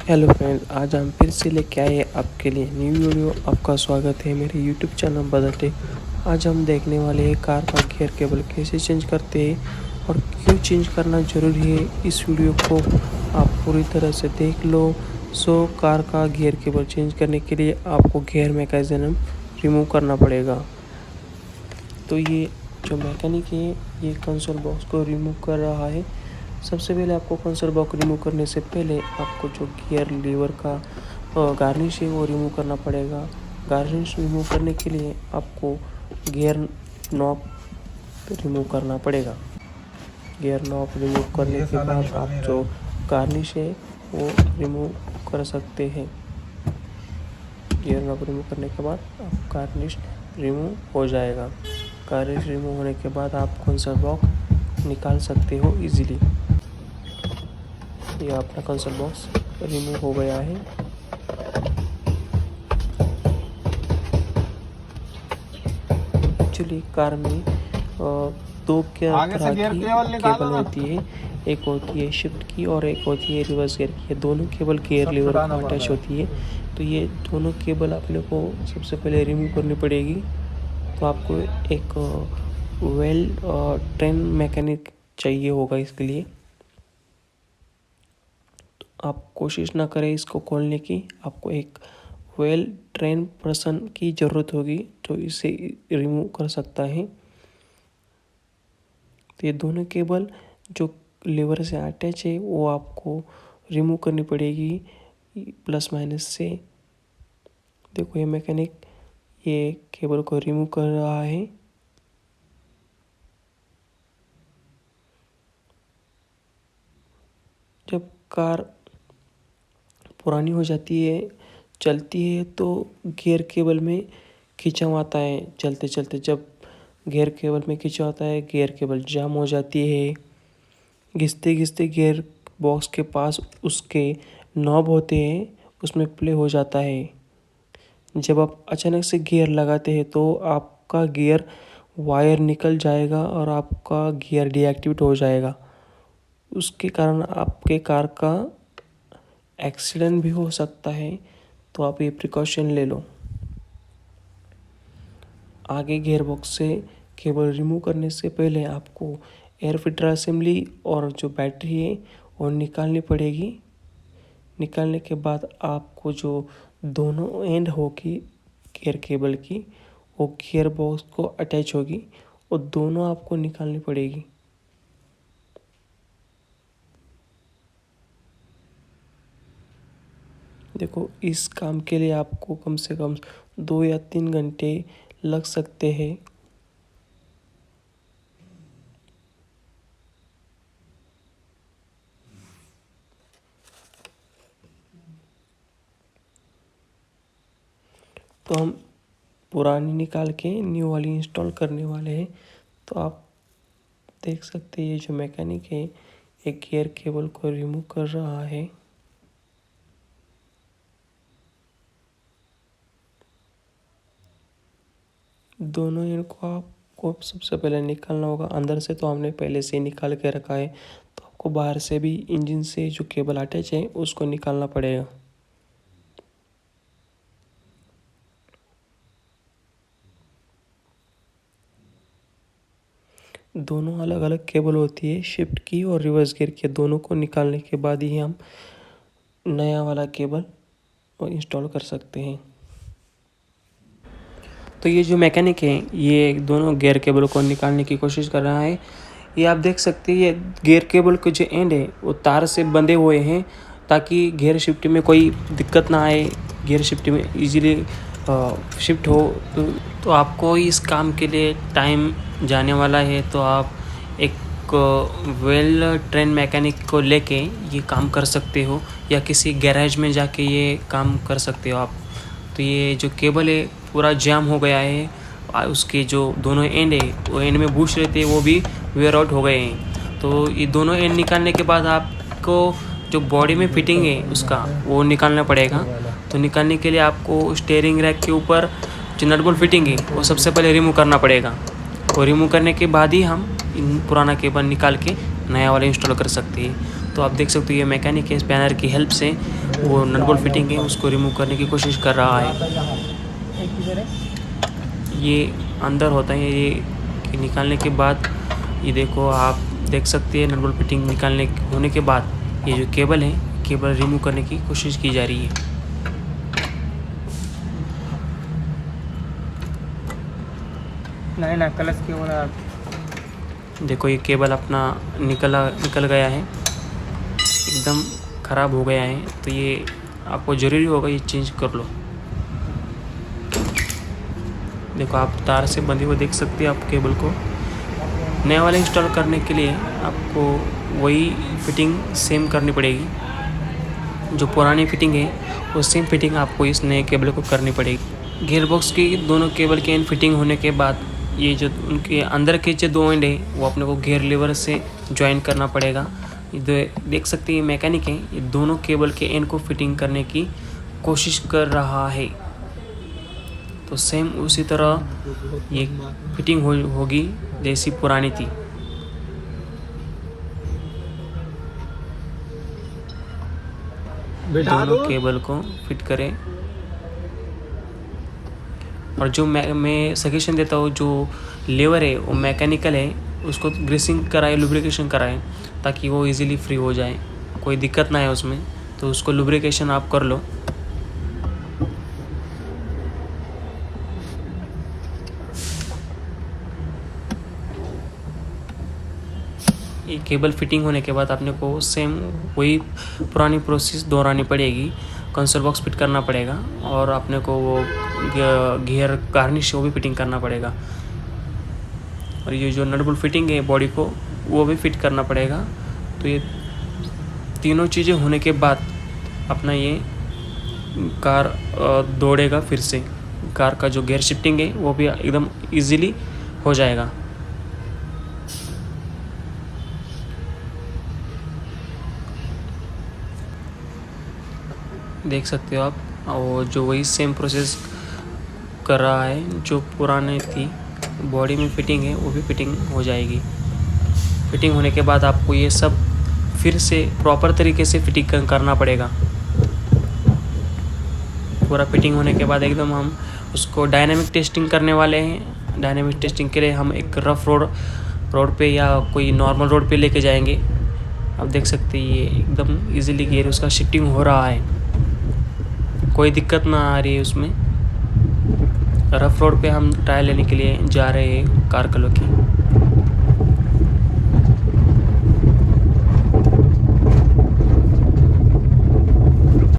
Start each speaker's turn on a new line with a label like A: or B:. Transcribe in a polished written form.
A: Hello friends, आज हम फिर से लेके आए आपके लिए न्यू वीडियो। आपका स्वागत है मेरे यूट्यूब चैनल बदलते। आज हम देखने वाले हैं कार का गियर केबल कैसे चेंज करते हैं और क्यों चेंज करना ज़रूरी है। इस वीडियो को आप पूरी तरह से देख लो। कार का गियर केबल चेंज करने के लिए आपको गियर मैकेनिज्म रिमूव करना पड़ेगा। तो ये जो मैकेनिक है ये कंसोल बॉक्स को रिमूव कर रहा है। सबसे पहले आपको कंसोल बॉक्स रिमूव करने से पहले आपको जो गियर लीवर का गार्निश है वो रिमूव करना पड़ेगा। गार्निश रिमूव करने के लिए आपको गियर नॉब रिमूव करना पड़ेगा। गियर नॉब रिमूव करने के बाद आप जो गार्निश है वो रिमूव कर सकते हैं। गियर नॉब रिमूव करने के बाद आप गार्निश रिमूव हो जाएगा। गार्निश रिमूव होने के बाद आप कंसोल बॉक्स निकाल सकते हो इजीली। ये अपना कंसोल बॉक्स रिमूव हो गया है। एक्चुअली कार में दो तरह की केबल होती है। एक होती है शिफ्ट की और एक होती है रिवर्स गियर की। दोनों केबल गियर लीवर को अटैच होती है। तो ये दोनों केबल अपने को सबसे पहले रिमूव करनी पड़ेगी। तो आपको एक वेल ट्रेन मैकेनिक चाहिए होगा इसके लिए। तो आप कोशिश ना करें इसको खोलने की। आपको एक वेल ट्रेन पर्सन की ज़रूरत होगी जो इसे रिमूव कर सकता है। तो ये दोनों केबल जो लीवर से अटैच है वो आपको रिमूव करनी पड़ेगी प्लस माइनस से। देखो ये मैकेनिक ये केबल को रिमूव कर रहा है। जब कार पुरानी हो जाती है, चलती है, तो गियर केबल में खिंचाव आता है। चलते चलते जब गियर केबल में खिंचाव आता है, गियर केबल जाम हो जाती है। घिसते घिसते गियर बॉक्स के पास उसके नॉब होते हैं, उसमें प्ले हो जाता है। जब आप अचानक से गियर लगाते हैं तो आपका गियर वायर निकल जाएगा और आपका गियर डीएक्टिवेट हो जाएगा। उसके कारण आपके कार का एक्सीडेंट भी हो सकता है। तो आप ये प्रिकॉशन ले लो। आगे गियर बॉक्स से केबल रिमूव करने से पहले आपको एयर फिल्टर असेंबली और जो बैटरी है वो निकालनी पड़ेगी। निकालने के बाद आपको जो दोनों एंड होगी गियर केबल की वो गियर बॉक्स को अटैच होगी और दोनों आपको निकालनी पड़ेगी। देखो इस काम के लिए आपको कम से कम 2 या 3 घंटे लग सकते हैं। तो हम पुरानी निकाल के न्यू वाली इंस्टॉल करने वाले हैं। तो आप देख सकते हैं ये जो मैकेनिक है एक गियर केबल को रिमूव कर रहा है। दोनों एंड को आपको सबसे पहले निकालना होगा। अंदर से तो हमने पहले से ही निकाल के रखा है। तो आपको बाहर से भी इंजन से जो केबल अटैच है उसको निकालना पड़ेगा। दोनों अलग अलग केबल होती है, शिफ्ट की और रिवर्स गियर की। दोनों को निकालने के बाद ही हम नया वाला केबल इंस्टॉल कर सकते हैं। तो ये जो मैकेनिक है ये दोनों गियर केबल को निकालने की कोशिश कर रहा है। ये आप देख सकते हैं ये गियर केबल के जो एंड है वो तार से बंधे हुए हैं ताकि गियर शिफ्ट में कोई दिक्कत ना आए, गियर शिफ्ट में इजीली शिफ्ट हो। तो आपको इस काम के लिए टाइम जाने वाला है। तो आप एक वेल ट्रेन मैकेनिक को लेके ये काम कर सकते हो या किसी गैरेज में जाके ये काम कर सकते हो आप। तो ये जो केबल है पूरा जाम हो गया है। उसके जो दोनों एंड है वो एंड में बुश रहते हैं वो भी वेयर आउट हो गए हैं। तो ये दोनों एंड निकालने के बाद आपको जो बॉडी में फिटिंग है उसका वो निकालना पड़ेगा। तो निकालने के लिए आपको स्टीयरिंग रैक के ऊपर जो नट बोल्ट फिटिंग है वो सबसे पहले रिमूव करना पड़ेगा। और रिमूव करने के बाद ही हम पुराना केबल निकाल के नया वाला इंस्टॉल कर सकते हैं। तो आप देख सकते हो ये मैकेनिक है स्पैनर की हेल्प से वो नट बोल्ट फिटिंग है उसको रिमूव करने की कोशिश कर रहा है। ये अंदर होता है ये निकालने के बाद ये देखो आप देख सकते हैं नट बोल्ट फिटिंग निकालने होने के बाद ये जो केबल है केबल रिमूव करने की कोशिश की जा रही है।
B: नहीं ना कलश केबल
A: देखो ये केबल अपना निकल गया है, एकदम ख़राब हो गया है, तो ये आपको ज़रूरी होगा ये चेंज कर लो। देखो आप तार से बंधे हुए देख सकते हैं आप केबल को। नया वाला इंस्टॉल करने के लिए आपको वही फिटिंग सेम करनी पड़ेगी, जो पुरानी फिटिंग है वो सेम फिटिंग आपको इस नए केबल को करनी पड़ेगी। गियरबॉक्स की दोनों केबल के एंड फिटिंग होने के बाद ये जो उनके अंदर के जो दो एंड है वो अपने को गियर लीवर से ज्वाइन करना पड़ेगा। ये देख सकते हैं मैकेनिक है ये दोनों केबल के एंड को फिटिंग करने की कोशिश कर रहा है। तो सेम उसी तरह ये फिटिंग होगी जैसी पुरानी थी। दोनों केबल को फिट करें और जो मैं सजेशन देता हूँ जो लेवर है वो मैकेनिकल है उसको ग्रीसिंग कराए लुब्रिकेशन कराए ताकि वो इजीली फ्री हो जाए, कोई दिक्कत ना है उसमें, तो उसको लुब्रिकेशन आप कर लो। ये केबल फिटिंग होने के बाद आपने को सेम वही पुरानी प्रोसेस दोहरानी पड़ेगी। कंसोल बॉक्स फिट करना पड़ेगा और अपने को वो गियर गार्निश वो भी फिटिंग करना पड़ेगा और ये जो नट बोल्ट फिटिंग है बॉडी को वो भी फिट करना पड़ेगा। तो ये तीनों चीज़ें होने के बाद अपना ये कार दौड़ेगा फिर से। कार का जो गियर शिफ्टिंग है वो भी एकदम इजीली हो जाएगा। देख सकते हो आप और जो वही सेम प्रोसेस कर रहा है जो पुराने थी बॉडी में फिटिंग है वो भी फिटिंग हो जाएगी। फिटिंग होने के बाद आपको ये सब फिर से प्रॉपर तरीके से फिटिंग करना पड़ेगा। पूरा फिटिंग होने के बाद एकदम हम उसको डायनामिक टेस्टिंग करने वाले हैं। डायनामिक टेस्टिंग के लिए हम एक रफ रोड पे या कोई नॉर्मल रोड पे लेके जाएंगे। आप देख सकते हैं ये एकदम इजीली गियर उसका शिफ्टिंग हो रहा है, कोई दिक्कत ना आ रही है उसमें। रफ रोड पे हम ट्रायल लेने के लिए जा रहे हैं कार कलर की।